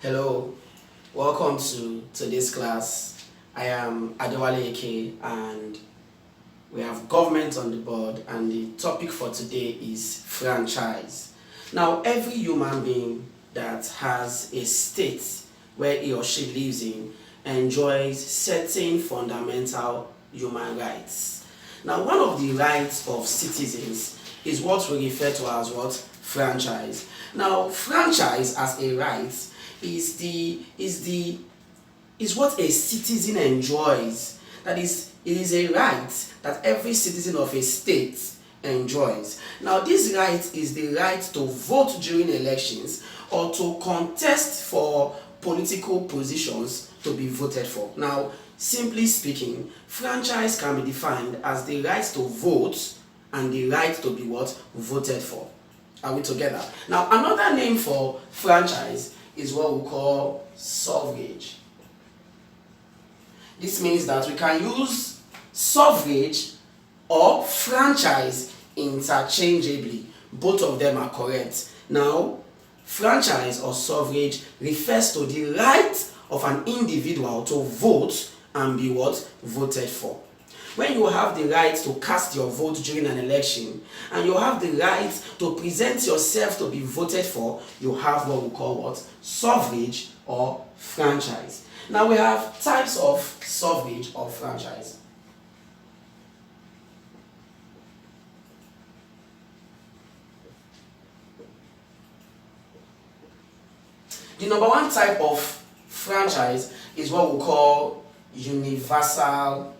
Hello, welcome to today's class. I am Adewale Eke and we have government on the board, and the topic for today is franchise. Now, every human being that has a state where he or she lives in enjoys certain fundamental human rights. Now, one of the rights of citizens is what we refer to as what? Franchise. Now, franchise as a right is what a citizen enjoys. That is, it is a right that every citizen of a state enjoys. Now, this right is the right to vote during elections or to contest for political positions to be voted for. Now, simply speaking, franchise can be defined as the right to vote and the right to be what? Voted for. Are we together? Now, another name for franchise is what we call suffrage. This means that we can use suffrage or franchise interchangeably. Both of them are correct. Now, franchise or suffrage refers to the right of an individual to vote and be what? Voted for. When you have the right to cast your vote during an election and you have the right to present yourself to be voted for, you have what we call what? Suffrage or franchise. Now we have types of suffrage or franchise. The number one type of franchise is what we call universal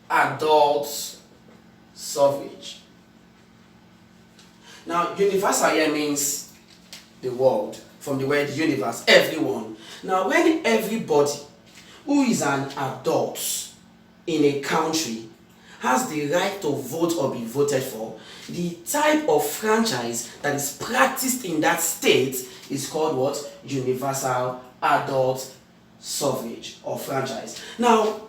adult suffrage. Now, universal here means the world, from the word universe, everyone. Now, when everybody who is an adult in a country has the right to vote or be voted for, the type of franchise that is practiced in that state is called what? Universal adult suffrage or franchise. Now,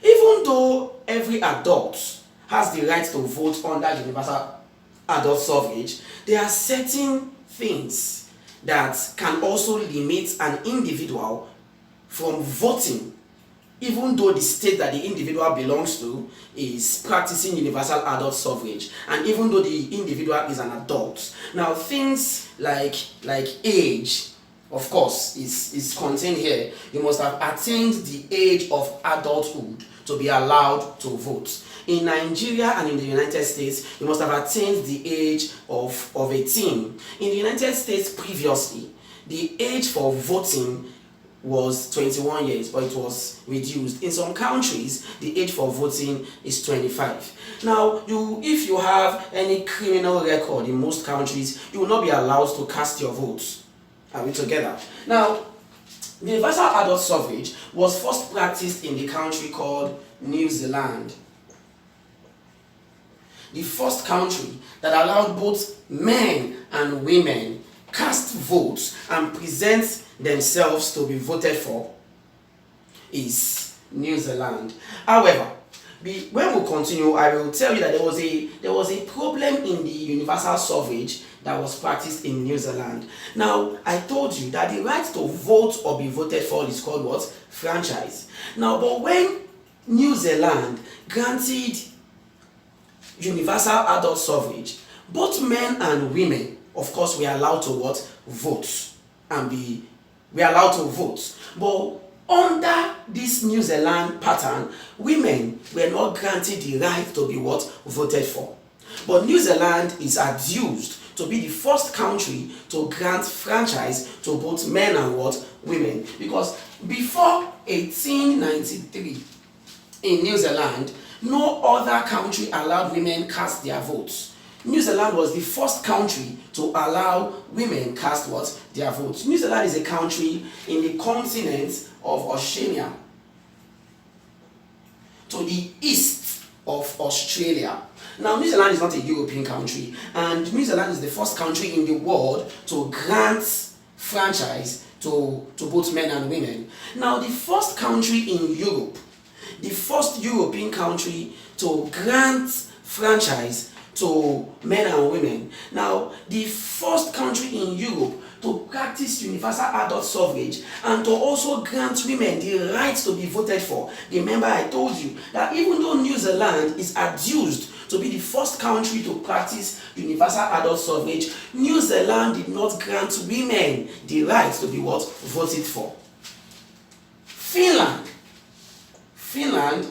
even though every adult has the right to vote under universal adult suffrage, there are certain things that can also limit an individual from voting, even though the state that the individual belongs to is practicing universal adult suffrage, and even though the individual is an adult. Now, things like age, of course, is contained here. You must have attained the age of adulthood to be allowed to vote. In Nigeria and in the United States, you must have attained the age of 18. In the United States previously, the age for voting was 21 years, but it was reduced. In some countries, the age for voting is 25. Now, if you have any criminal record in most countries, you will not be allowed to cast your votes. Are we together? Now, universal adult suffrage was first practiced in the country called New Zealand. The first country that allowed both men and women cast votes and present themselves to be voted for is New Zealand. However, when we continue, I will tell you that there was a problem in the universal suffrage that was practiced in New Zealand. Now, I told you that the right to vote or be voted for is called what? Franchise. Now, but when New Zealand granted universal adult suffrage, both men and women, of course, were allowed to what? Vote and were allowed to vote. But under this New Zealand pattern, women were not granted the right to be what? Voted for. But New Zealand is adduced to be the first country to grant franchise to both men and what? Women. Because before 1893 in New Zealand, no other country allowed women cast their votes. New Zealand was the first country to allow women cast what? Their votes. New Zealand is a country in the continent of Oceania, to the east of Australia. Now, New Zealand is not a European country, and New Zealand is the first country in the world to grant franchise to both men and women. Now, the first country in Europe, the first European country to grant franchise to men and women. Now, the first country in Europe to practice universal adult suffrage and to also grant women the right to be voted for. Remember, I told you that even though New Zealand is adduced to be the first country to practice universal adult suffrage, New Zealand did not grant women the right to be what? Voted for. Finland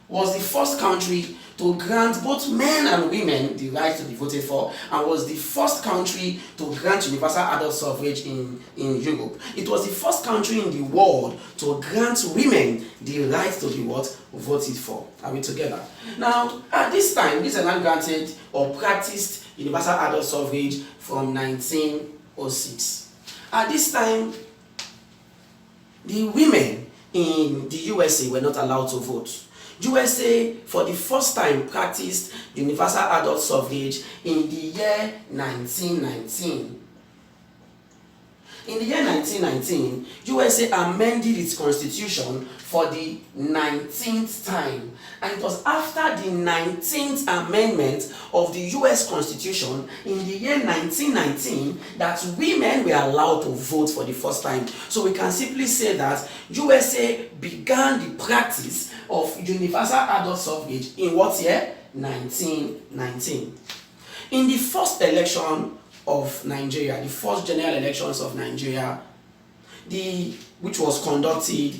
was the first country to grant both men and women the right to be voted for, and was the first country to grant universal adult suffrage in Europe. It was the first country in the world to grant women the right to be what? Voted for. Are we together? Now, at this time, New Zealand granted or practiced universal adult suffrage from 1906. At this time, the women in the USA were not allowed to vote. USA, for the first time, practiced universal adult suffrage in the year 1919. In the year 1919, USA amended its constitution for the 19th time. And it was after the 19th amendment of the US Constitution in the year 1919 that women were allowed to vote for the first time. So we can simply say that USA began the practice of universal adult suffrage in what year? 1919. In the first election of Nigeria, the first general elections of Nigeria, which was conducted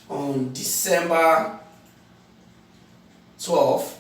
on December 12,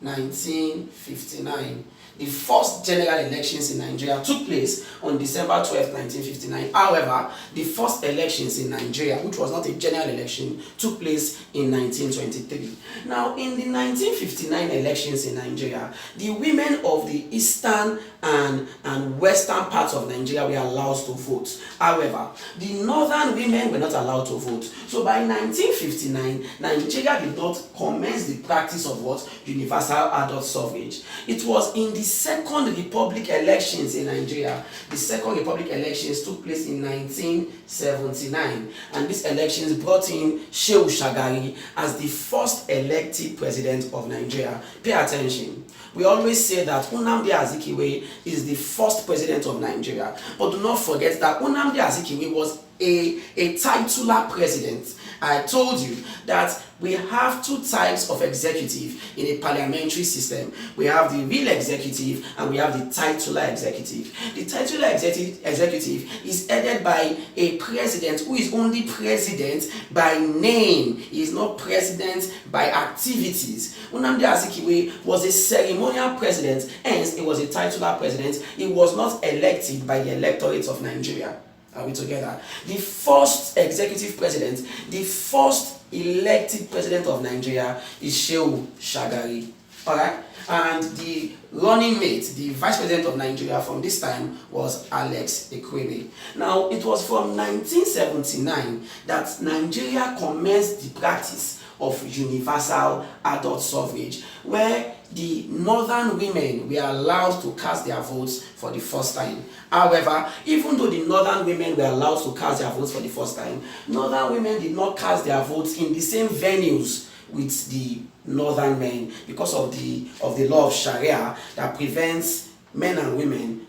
1959. The first general elections in Nigeria took place on December 12, 1959. However, the first elections in Nigeria, which was not a general election, took place in 1923. Now, in the 1959 elections in Nigeria, the women of the eastern and western parts of Nigeria were allowed to vote. However, the northern women were not allowed to vote. So by 1959, Nigeria did not commence the practice of what? Universal adult suffrage. It was in the Second Republic elections in Nigeria. The Second Republic elections took place in 1979, and these elections brought in Shehu Shagari as the first elected president of Nigeria. Pay attention. We always say that Nnamdi Azikiwe is the first president of Nigeria, but do not forget that Nnamdi Azikiwe was a titular president. I told you that we have two types of executive in a parliamentary system. We have the real executive and we have the titular executive. The titular executive is headed by a president who is only president by name. He is not president by activities. Nnamdi Azikiwe was a ceremonial president, hence he was a titular president. He was not elected by the electorate of Nigeria. Are we together? The first executive president, the first elected president of Nigeria is Shehu Shagari. Alright? And the running mate, the vice president of Nigeria from this time was Alex Ekweme. Now, it was from 1979 that Nigeria commenced the practice of universal adult suffrage, where the northern women were allowed to cast their votes for the first time. However, even though the northern women were allowed to cast their votes for the first time, northern women did not cast their votes in the same venues with the northern men because of the law of Sharia that prevents men and women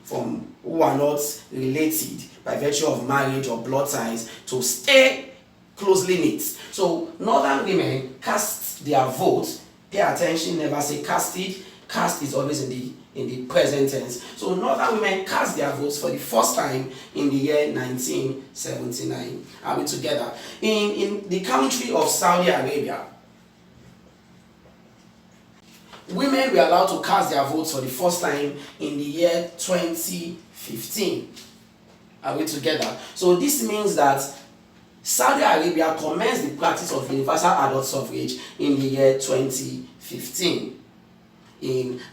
who are not related by virtue of marriage or blood ties to stay closely knit. So northern women cast their votes. Pay attention, never say casted. Cast is always in the present tense. So northern women cast their votes for the first time in the year 1979. Are we together? In the country of Saudi Arabia, women were allowed to cast their votes for the first time in the year 2015. Are we together? So this means that Saudi Arabia commenced the practice of universal adult suffrage in the year 2015,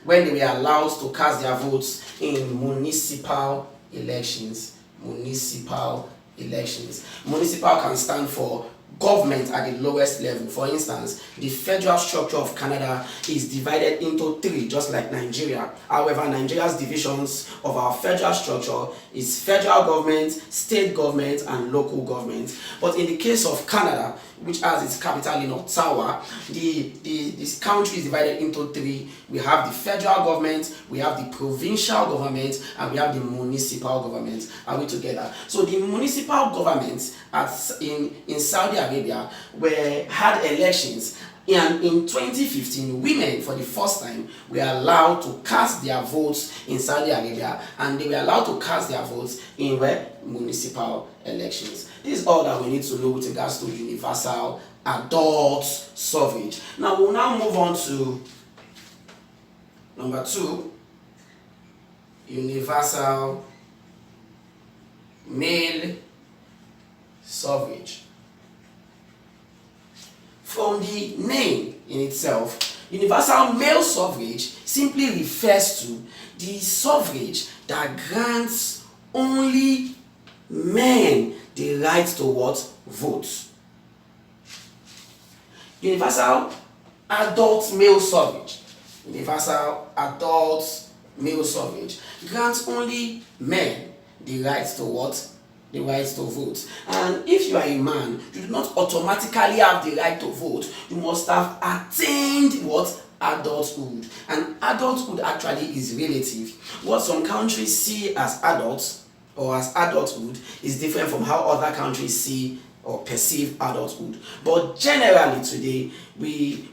when they were allowed to cast their votes in municipal elections. Municipal elections. Municipal can stand for government at the lowest level. For instance, the federal structure of Canada is divided into 3, just like Nigeria. However, Nigeria's divisions of our federal structure is federal government, state government, and local government. But in the case of Canada, which has its capital in Ottawa, this country is divided into 3. We have the federal government, we have the provincial government, and we have the municipal government. Are we together? So the municipal government in Saudi Arabia had elections, and in 2015, women for the first time were allowed to cast their votes in Saudi Arabia, and they were allowed to cast their votes in municipal elections. This is all that we need to know with regards to universal adult suffrage. Now we'll move on to number 2, universal male suffrage. From the name in itself, universal male suffrage simply refers to the suffrage that grants only men the right to vote. Universal adult male suffrage. Universal adult male suffrage grants only men the right to the right to vote. And if you are a man, you do not automatically have the right to vote. You must have attained adulthood. And adulthood actually is relative. What some countries see as adults or as adulthood is different from how other countries see or perceive adulthood. But generally today,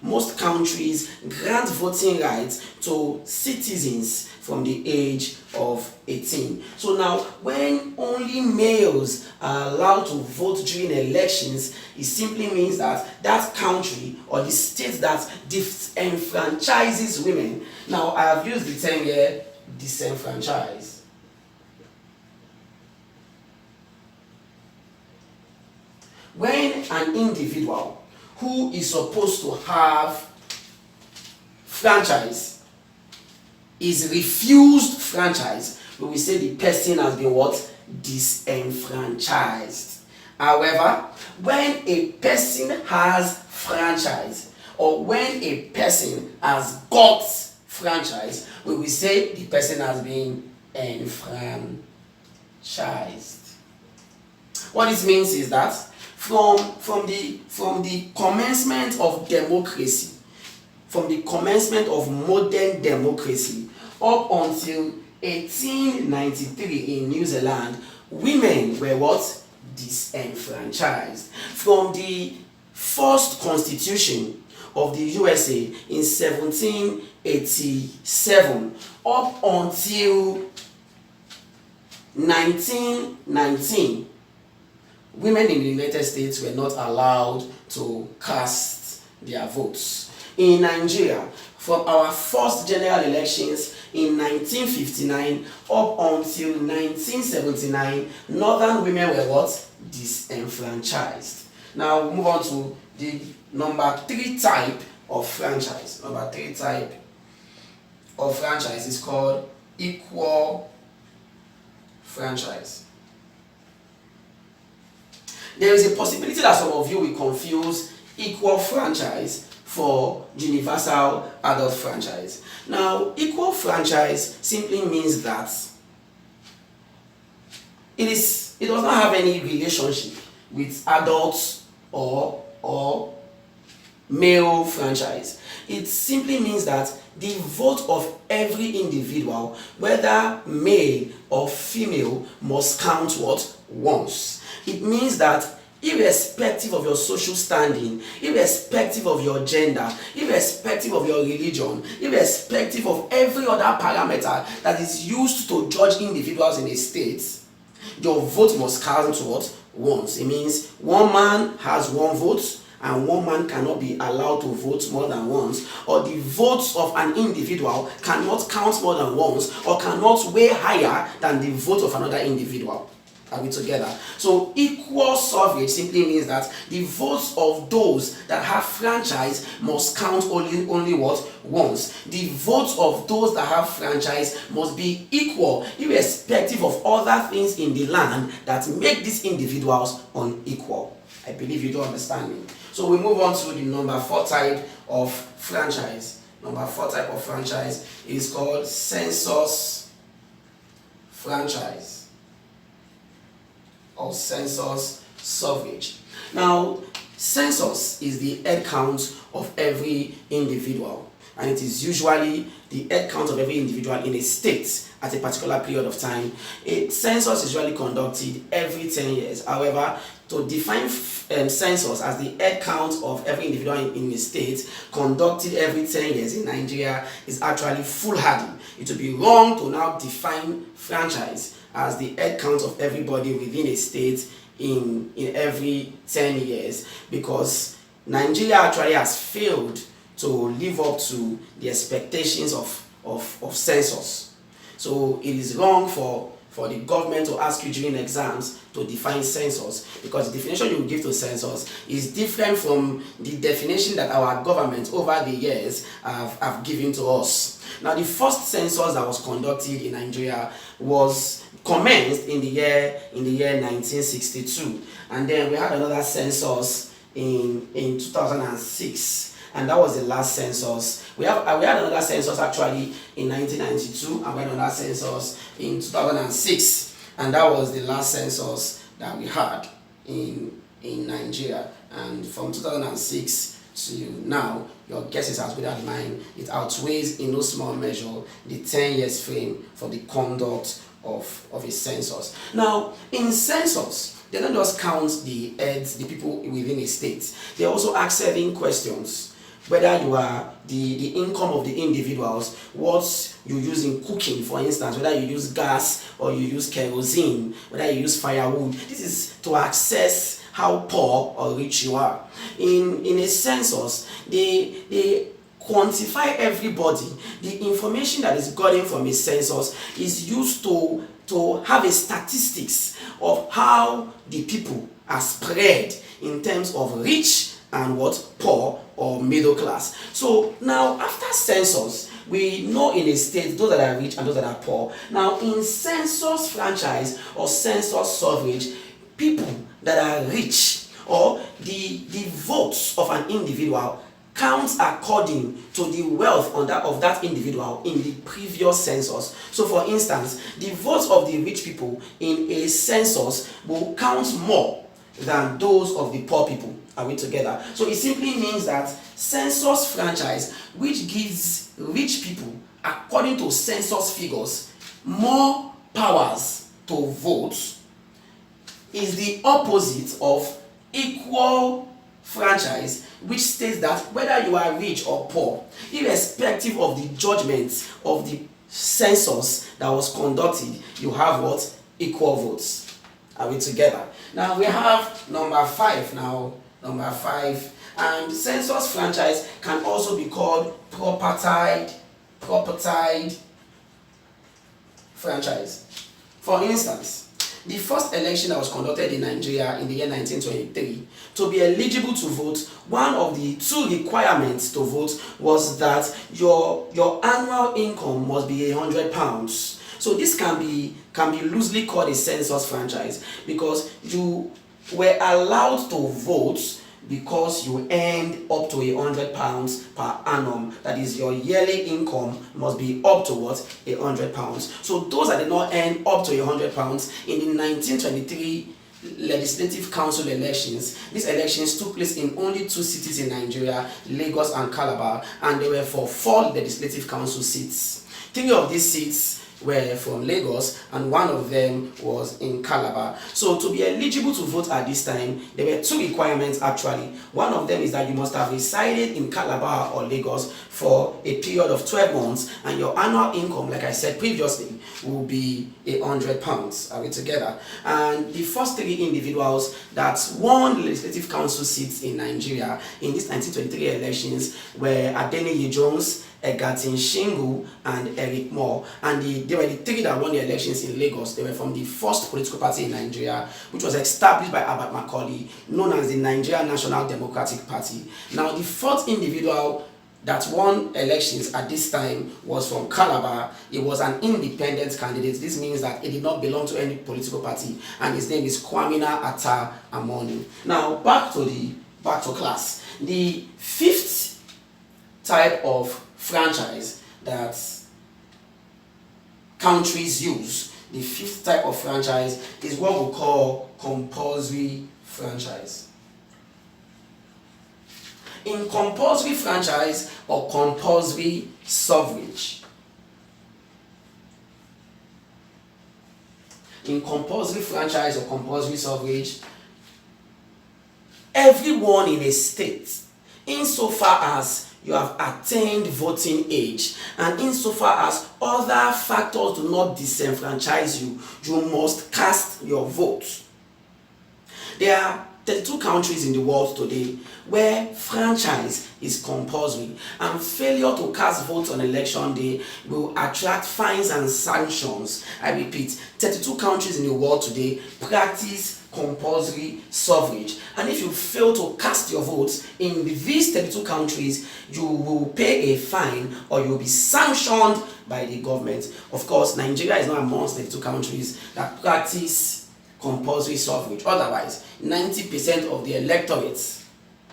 most countries grant voting rights to citizens from the age of 18. So now, when only males are allowed to vote during elections, it simply means that that country or the state that disenfranchises women. Now, I have used the term here, disenfranchise. When an individual who is supposed to have franchise is refused franchise, we will say the person has been disenfranchised. However, when a person has franchise or when a person has got franchise, we will say the person has been enfranchised. What this means is that from the commencement of democracy, from the commencement of modern democracy up until 1893 in New Zealand, women were disenfranchised. From the first constitution of the USA in 1787 up until 1919, women in the United States were not allowed to cast their votes. In Nigeria, from our first general elections in 1959 up until 1979, northern women were disenfranchised. Now we'll move on to the number 3 type of franchise. Number 3 type of franchise is called equal franchise. There is a possibility that some of you will confuse equal franchise for universal adult franchise. Now, equal franchise simply means that it does not have any relationship with adults or male franchise. It simply means that the vote of every individual, whether male or female, must count once. It means that irrespective of your social standing, irrespective of your gender, irrespective of your religion, irrespective of every other parameter that is used to judge individuals in a state, your vote must count once. It means one man has one vote and one man cannot be allowed to vote more than once, or the votes of an individual cannot count more than once or cannot weigh higher than the vote of another individual. Are we together? So equal suffrage simply means that the votes of those that have franchise must count only once. The votes of those that have franchise must be equal, irrespective of other things in the land that make these individuals unequal. I believe you do understand me. So we move on to the number 4 type of franchise. Number 4 type of franchise is called census franchise or census suffrage. Now, census is the head count of every individual, and it is usually the head count of every individual in a state at a particular period of time. A census is usually conducted every 10 years. However, to define census as the head count of every individual in a state conducted every 10 years in Nigeria is actually foolhardy. It would be wrong to now define franchise as the head count of everybody within a state in every 10 years, because Nigeria actually has failed to live up to the expectations of census. So it is wrong for the government to ask you during exams to define census, because the definition you give to census is different from the definition that our government over the years have given to us. Now, the first census that was conducted in Nigeria was commenced in the year 1962, and then we had another census in 2006, and that was the last census. We had another census actually in 1992, and we had another census in 2006, and that was the last census that we had in Nigeria. And from 2006 to now, your guess is as good as mine. It outweighs in no small measure the 10 years frame for the conduct of a census. Now, in census, they don't just count the heads, the people within a state. They also ask 7 questions. Whether you are the income of the individuals, what you use in cooking, for instance, whether you use gas or you use kerosene, whether you use firewood. This is to assess how poor or rich you are. In a census, they quantify everybody. The information that is gotten from a census is used to have a statistics of how the people are spread in terms of rich and what poor or middle class. So now, after census, we know in a state those that are rich and those that are poor. Now, in census franchise or census suffrage, people that are rich, or the votes of an individual counts according to the wealth of that individual in the previous census. So for instance, the votes of the rich people in a census will count more than those of the poor people. Are we together? So it simply means that census franchise, which gives rich people, according to census figures, more powers to vote, is the opposite of equal franchise, which states that whether you are rich or poor, irrespective of the judgment of the census that was conducted, you have what? Equal votes. Are we together? Now we have number 5 now. Number 5, and census franchise can also be called propertied franchise. For instance, the first election that was conducted in Nigeria in the year 1923, to be eligible to vote, one of the 2 requirements to vote was that your annual income must be £100. So this can be loosely called a census franchise, because you were allowed to vote because you earned up to £100 per annum. That is, your yearly income must be up to what? £100. So those that did not earn up to £100 in the 1923 Legislative Council elections, these elections took place in only 2 cities in Nigeria, Lagos and Calabar, and they were for 4 Legislative Council seats. 3 of these seats were from Lagos, and 1 of them was in Calabar. So to be eligible to vote at this time, there were 2 requirements actually. One of them is that you must have resided in Calabar or Lagos for a period of 12 months, and your annual income, like I said previously, will be £100. Are we together? And the first 3 individuals that won Legislative Council seats in Nigeria in these 1923 elections were Adewale Eke, Egatin Shingu, and Eric Moore, and they were the 3 that won the elections in Lagos. They were from the first political party in Nigeria, which was established by Albert Macaulay, known as the Nigerian National Democratic Party. Now, the 4th individual that won elections at this time was from Calabar. He was an independent candidate. This means that he did not belong to any political party, and his name is Kwamina Atta Amoni. Now back to class. The fifth type of franchise that countries use, the fifth type of franchise, is what we call compulsory franchise. In compulsory franchise or compulsory suffrage, in compulsory franchise or compulsory suffrage, everyone in a state, insofar as you have attained voting age and insofar as other factors do not disenfranchise you, you must cast your vote. There are 32 countries in the world today where franchise is compulsory, and failure to cast votes on election day will attract fines and sanctions. I repeat, 32 countries in the world today practice compulsory suffrage, and if you fail to cast your votes in these 32 countries, you will pay a fine or you will be sanctioned by the government. Of course, Nigeria is not amongst 32 countries that practice compulsory suffrage. Otherwise, 90% of the electorate,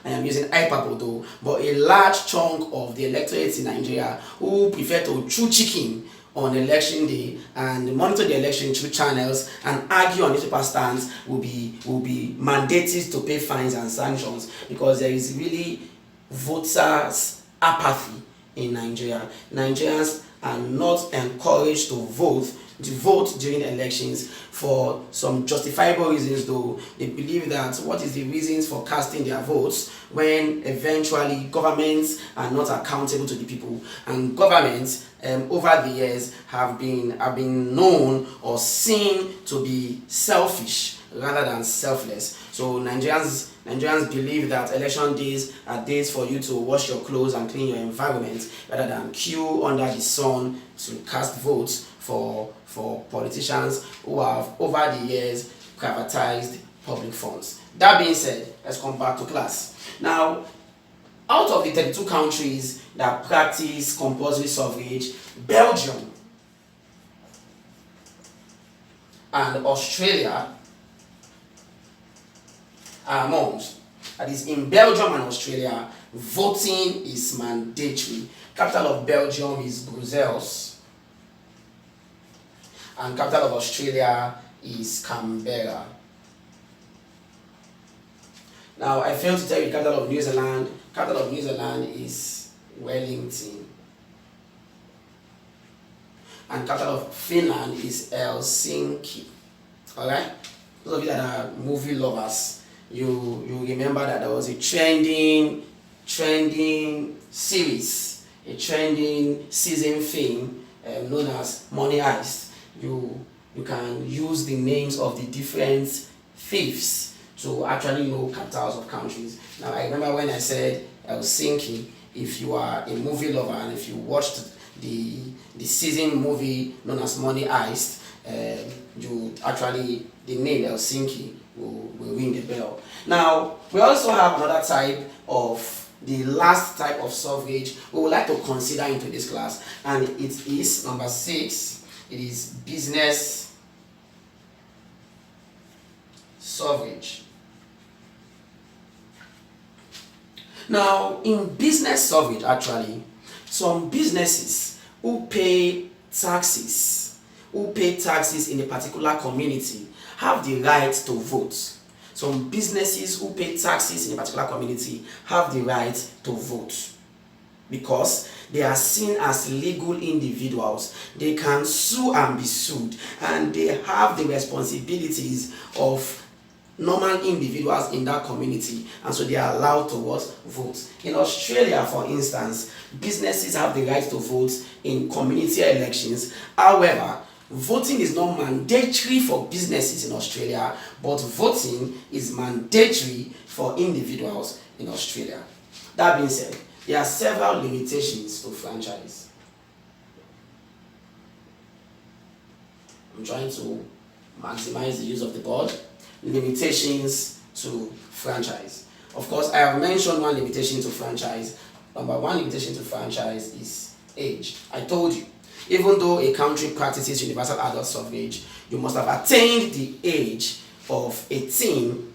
I am using hyperbole though, but a large chunk of the electorate in Nigeria who prefer to chew chicken on election day and monitor the election through channels and argue on newspaper stands will be mandated to pay fines and sanctions, because there is really voters' apathy in Nigeria. Nigerians are not encouraged to vote during elections for some justifiable reasons, though. They believe that what is the reasons for casting their votes when eventually governments are not accountable to the people, and governments over the years have been known or seen to be selfish rather than selfless. So Nigerians believe that election days are days for you to wash your clothes and clean your environment rather than queue under the sun to cast votes for politicians who have over the years privatized public funds. That being said, let's come back to class. Now, out of the 32 countries that practice compulsory suffrage, Belgium and Australia are amongst. That is, in Belgium and Australia, voting is mandatory. Capital of Belgium is Brussels, and capital of Australia is Canberra. Now, I failed to tell you the capital of New Zealand. Capital of New Zealand is Wellington, and capital of Finland is Helsinki. Alright? Those of you that are movie lovers, you remember that there was a trending series, a trending season film known as Money Heist. You can use the names of the different thieves to actually know capitals of countries. Now, I remember when I said Helsinki, if you are a movie lover and if you watched the season movie known as Money Heist, the name Helsinki will ring the bell. Now, we also have another type of, the last type of suffrage we would like to consider into this class, and it is number 6. It is business suffrage. Now, in business suffrage, actually, some businesses who pay taxes in a particular community have the right to vote. Some businesses who pay taxes in a particular community have the right to vote because they are seen as legal individuals. They can sue and be sued, and they have the responsibilities of normal individuals in that community, and so they are allowed to vote. In Australia, for instance, businesses have the right to vote in community elections. However, voting is not mandatory for businesses in Australia, but voting is mandatory for individuals in Australia. That being said, there are several limitations to franchise. I'm trying to maximize the use of the board. Limitations to franchise. Of course, I have mentioned one limitation to franchise. Number one limitation to franchise is age. I told you, even though a country practices universal adult suffrage, you must have attained the age of 18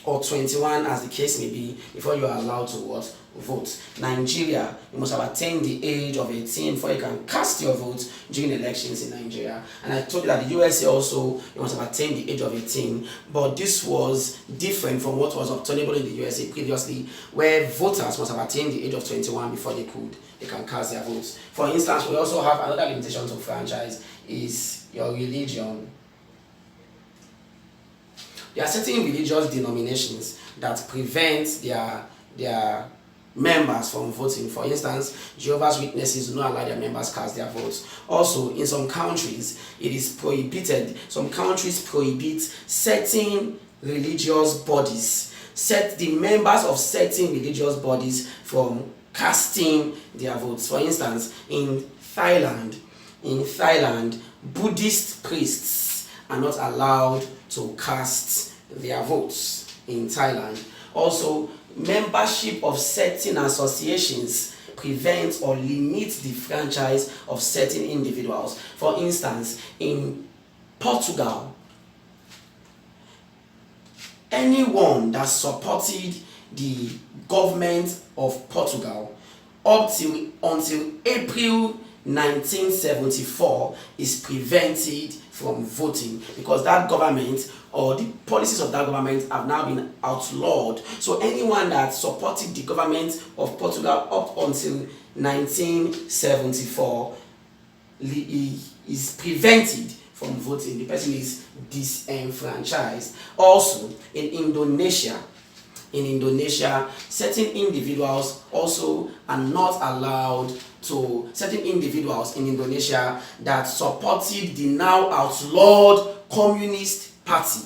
or 21, as the case may be, before you are allowed to what? Vote. Nigeria, you must have attained the age of 18 before you can cast your vote during elections in Nigeria. And I told you that the USA also, you must have attained the age of 18, but this was different from what was obtainable in the USA previously, where voters must have attained the age of 21 before they can cast their votes. For instance, we also have another limitation to franchise is your religion. There are certain religious denominations that prevent their members from voting. For instance, Jehovah's Witnesses do not allow their members cast their votes. Also, in some countries, it is prohibited. Some countries prohibit certain religious bodies, set the members of certain religious bodies from casting their votes. For instance, in Thailand, Buddhist priests are not allowed to cast their votes in Thailand. Also, membership of certain associations prevents or limits the franchise of certain individuals. For instance, in Portugal, anyone that supported the government of Portugal until April 1974 is prevented from voting, because that government or the policies of that government have now been outlawed. So anyone that supported the government of Portugal up until 1974 is prevented from voting. The person is disenfranchised. Also, in Indonesia, certain individuals also are not allowed to, certain individuals in Indonesia that supported the now outlawed Communist Party.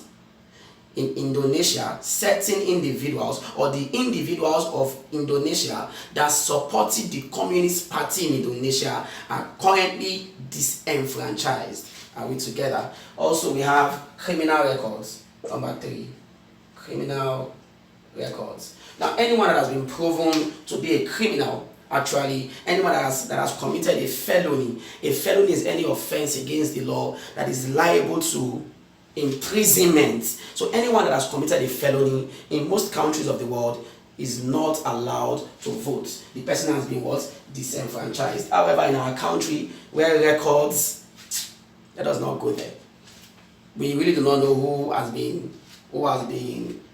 In Indonesia, certain individuals or the individuals of Indonesia that supported the Communist Party in Indonesia are currently disenfranchised. Are we together? Also, we have criminal records. Number 3, criminal records. Now, anyone that has been proven to be a criminal, actually, anyone that has committed a felony is any offense against the law that is liable to imprisonment. So anyone that has committed a felony in most countries of the world is not allowed to vote. The person has been what? Disenfranchised. However, in our country, where records, let us not go there. We really do not know who has been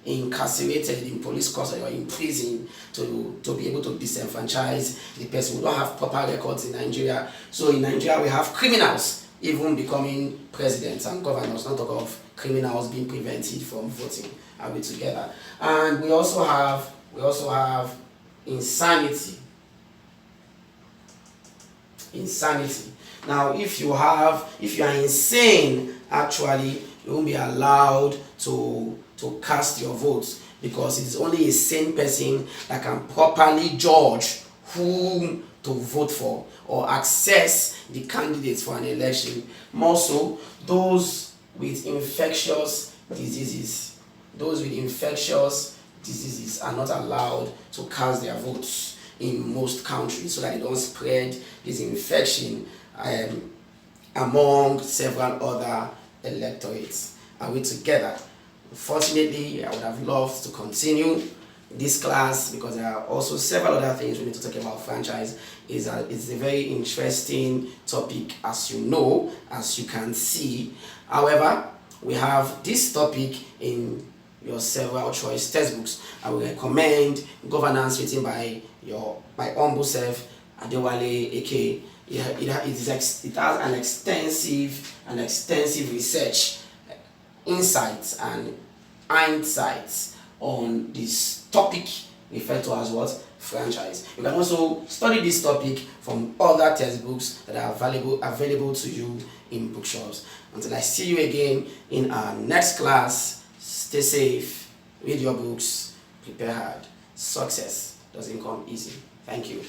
incarcerated in police custody or in prison to be able to disenfranchise the person. We don't have proper records in Nigeria. So in Nigeria, we have criminals even becoming presidents and governors, not talk of criminals being prevented from voting. Are we together? And we also have insanity. Now, if you are insane, actually, you won't be allowed to cast your votes, because it is only a sane person that can properly judge whom to vote for or access the candidates for an election. More so, those with infectious diseases. Those with infectious diseases are not allowed to cast their votes in most countries, so that they don't spread this infection among several other electorates. Are we together? Unfortunately, I would have loved to continue this class, because there are also several other things we need to talk about. Franchise it's a very interesting topic, as you know, as you can see. However, we have this topic in your several choice textbooks. I will recommend Governance, written by my humble self, Adewale Eke. It has an extensive research, insights and insights on this topic referred to as what? Franchise. You can also study this topic from other textbooks that are available to you in bookshops. Until I see you again in our next class, stay safe, read your books, prepare hard. Success doesn't come easy. Thank you.